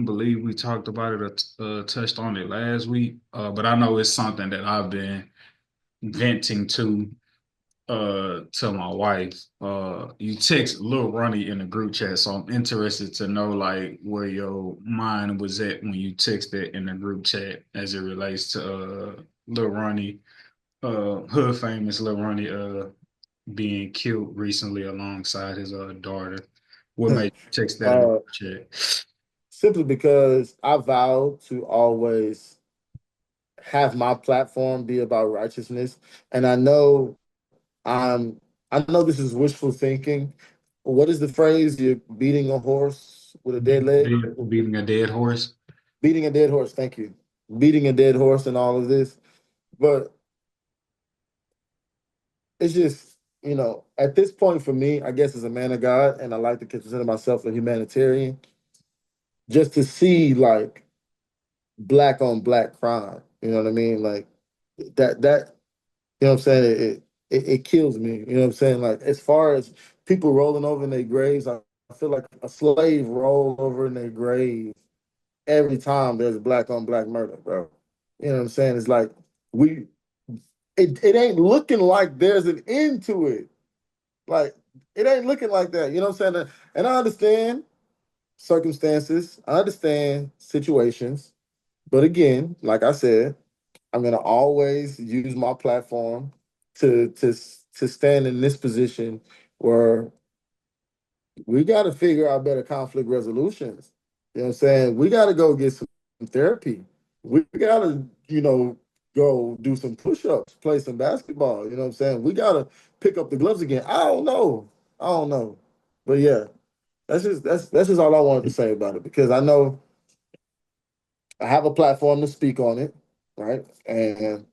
believe we talked about it or touched on it last week, but I know it's something that I've been venting to my wife. You text Lil Ronnie in the group chat, so I'm interested to know like where your mind was at when you texted in the group chat as it relates to Lil Ronnie, hood famous Lil Ronnie being killed recently alongside his daughter. What made you text that in the uh, group chat? Simply because I vow to always have my platform be about righteousness, and I'm I know this is wishful thinking. What is the phrase? You're beating a horse with a dead leg. Beating a dead horse. Beating a dead horse. Thank you. Beating a dead horse and all of this, but it's just at this point for me, I guess as a man of God, and I like to consider myself a humanitarian, just to see like black on black crime. You know what I mean? Like that. You know what I'm saying? It kills me. You know what I'm saying? Like as far as people rolling over in their graves, I feel like a slave roll over in their grave every time there's black on black murder, bro. You know what I'm saying? It's like we it ain't looking like there's an end to it. Like it ain't looking like that. You know what I'm saying? And I understand circumstances, I understand situations, but again, like I said, I'm gonna always use my platform to stand in this position where we got to figure out better conflict resolutions. You know what I'm saying? We got to go get some therapy. We got to, go do some push-ups, play some basketball. You know what I'm saying? We got to pick up the gloves again. I don't know. I don't know. But yeah, that's just all I wanted to say about it because I know I have a platform to speak on it, right? And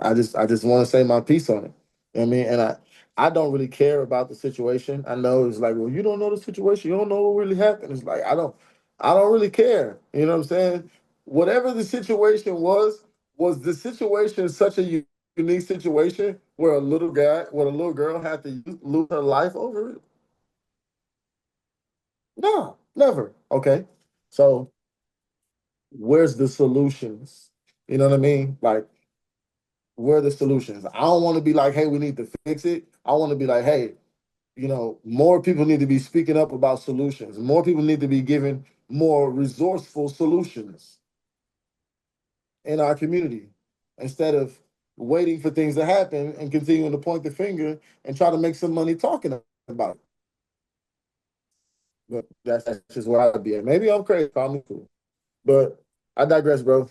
I just want to say my piece on it. You know what I mean? And I don't really care about the situation. I know it's like, well, you don't know the situation. You don't know what really happened. It's like I don't really care. You know what I'm saying? Whatever the situation was the situation such a unique situation where a little girl had to lose her life over it? No, never. Okay. So where's the solutions? You know what I mean? Like where are the solutions? I don't want to be like, hey, we need to fix it. I want to be like, hey, more people need to be speaking up about solutions. More people need to be given more resourceful solutions in our community instead of waiting for things to happen and continuing to point the finger and try to make some money talking about it. But that's just where I'd be at. Maybe I'm crazy, call me cool. But I digress, bro.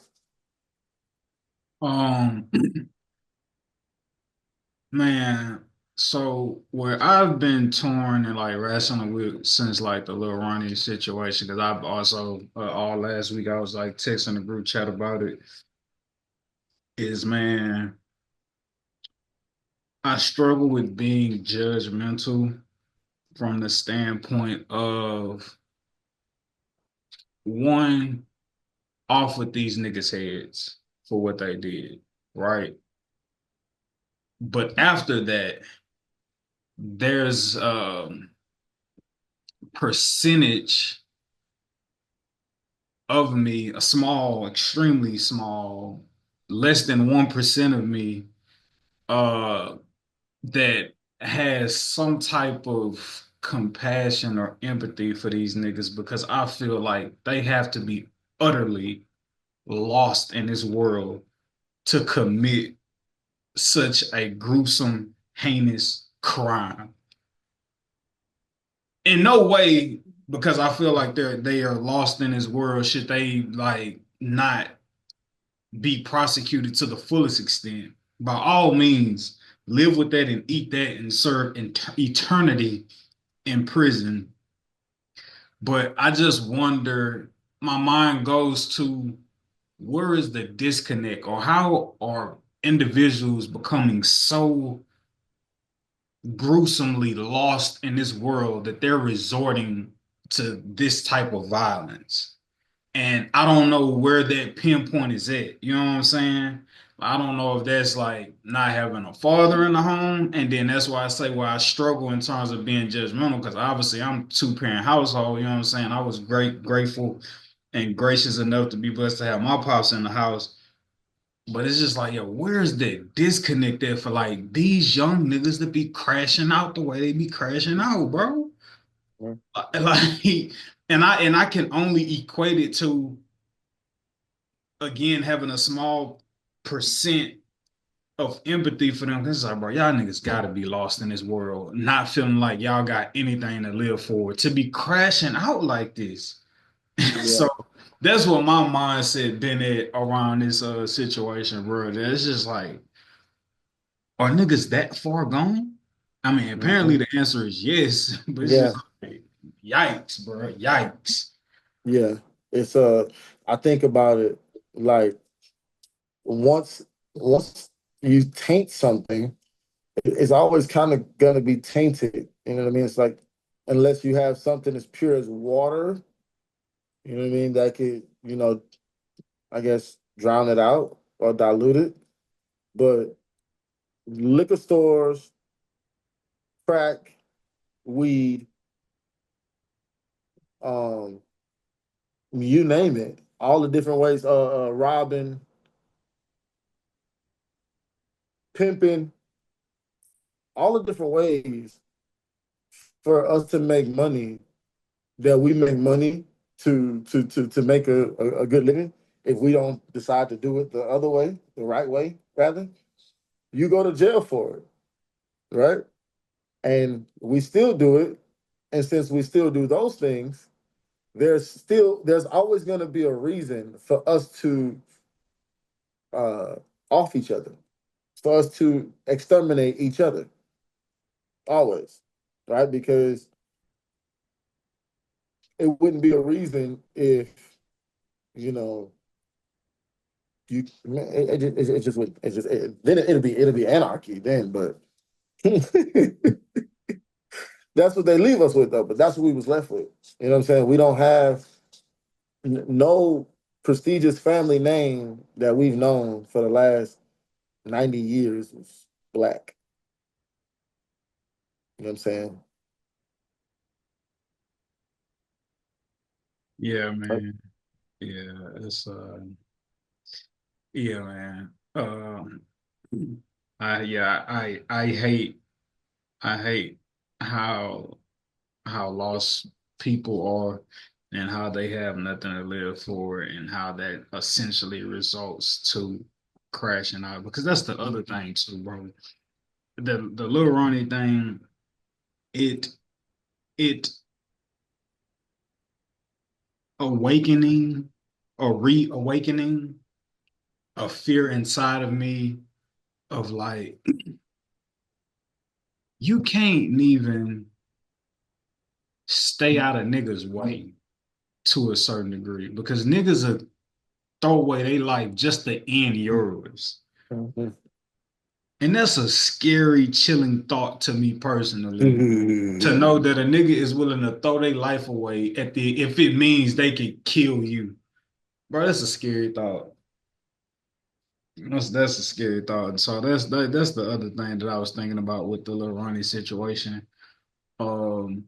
Um, Man, so where I've been torn and like wrestling with since like the little Ronnie situation, because I've also all last week I was like texting the group chat about it. Is man, I struggle with being judgmental from the standpoint of one, off with these niggas' heads for what they did, right? But after that, there's percentage of me, a small, extremely small, less than 1% of me, uh, that has some type of compassion or empathy for these niggas because I feel like they have to be utterly lost in this world to commit such a gruesome, heinous crime. In no way, because I feel like they are lost in this world, should they like not be prosecuted to the fullest extent. By all means, live with that and eat that and serve eternity in prison. But I just wonder, my mind goes to where is the disconnect or how are individuals becoming so gruesomely lost in this world that they're resorting to this type of violence? And I don't know where that pinpoint is at. You know what I'm saying? I don't know if that's like not having a father in the home. And then that's why I say where I struggle in terms of being judgmental, because obviously I'm two-parent household, you know what I'm saying? I was grateful and gracious enough to be blessed to have my pops in the house. But it's just like, yo, where's the disconnect there for like these young niggas to be crashing out the way they be crashing out, bro? Like, and I can only equate it to again having a small percent of empathy for them. Cause it's like, bro, y'all niggas gotta be lost in this world, not feeling like y'all got anything to live for, to be crashing out like this. Yeah. So that's what my mindset been at around this situation, bro. It's just like, are niggas that far gone? I mean, apparently Mhm. the answer is yes, but it's just Yeah. like, yikes, bro, yikes. Yeah. It's I think about it like once you taint something, it's always kind of gonna be tainted. You know what I mean? It's like unless you have something as pure as water, you know what I mean, that could, I guess drown it out or dilute it. But liquor stores, crack, weed, um, you name it, all the different ways, robbing, pimping, all the different ways for us to make money that we make money to make a good living. If we don't decide to do it the other way, the right way, rather, you go to jail for it, right? And we still do it. And since we still do those things, there's always going to be a reason for us to uh, off each other, for us to exterminate each other, always, right? Because it wouldn't be a reason if you know you it just would then it'll be anarchy then, but that's what they leave us with though. But that's what we was left with. You know what I'm saying? We don't have no prestigious family name that we've known for the last 90 years was black. You know what I'm saying? Yeah, man. Yeah, it's yeah, man. I hate how lost people are and how they have nothing to live for and how that essentially results to crashing out. Because that's the other thing too, bro. The little Ronnie thing, it it awakening or reawakening a fear inside of me of like you can't even stay out of niggas' way to a certain degree because niggas are throw away their life just to end yours. Mhm. And that's a scary, chilling thought to me personally. To know that a nigga is willing to throw their life away at the if it means they can kill you. Bro, that's a scary thought. That's a scary thought. So that's the other thing that I was thinking about with the little Ronnie situation. Um,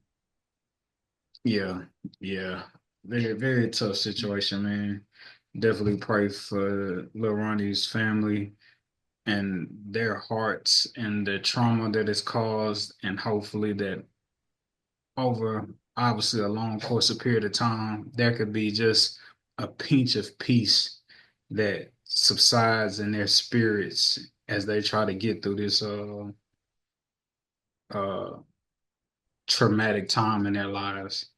yeah, yeah. Very, very tough situation, man. Definitely pray for Lil Ronnie's family and their hearts and the trauma that is caused, and hopefully that over obviously a long course of period of time, there could be just a pinch of peace that subsides in their spirits as they try to get through this uh traumatic time in their lives.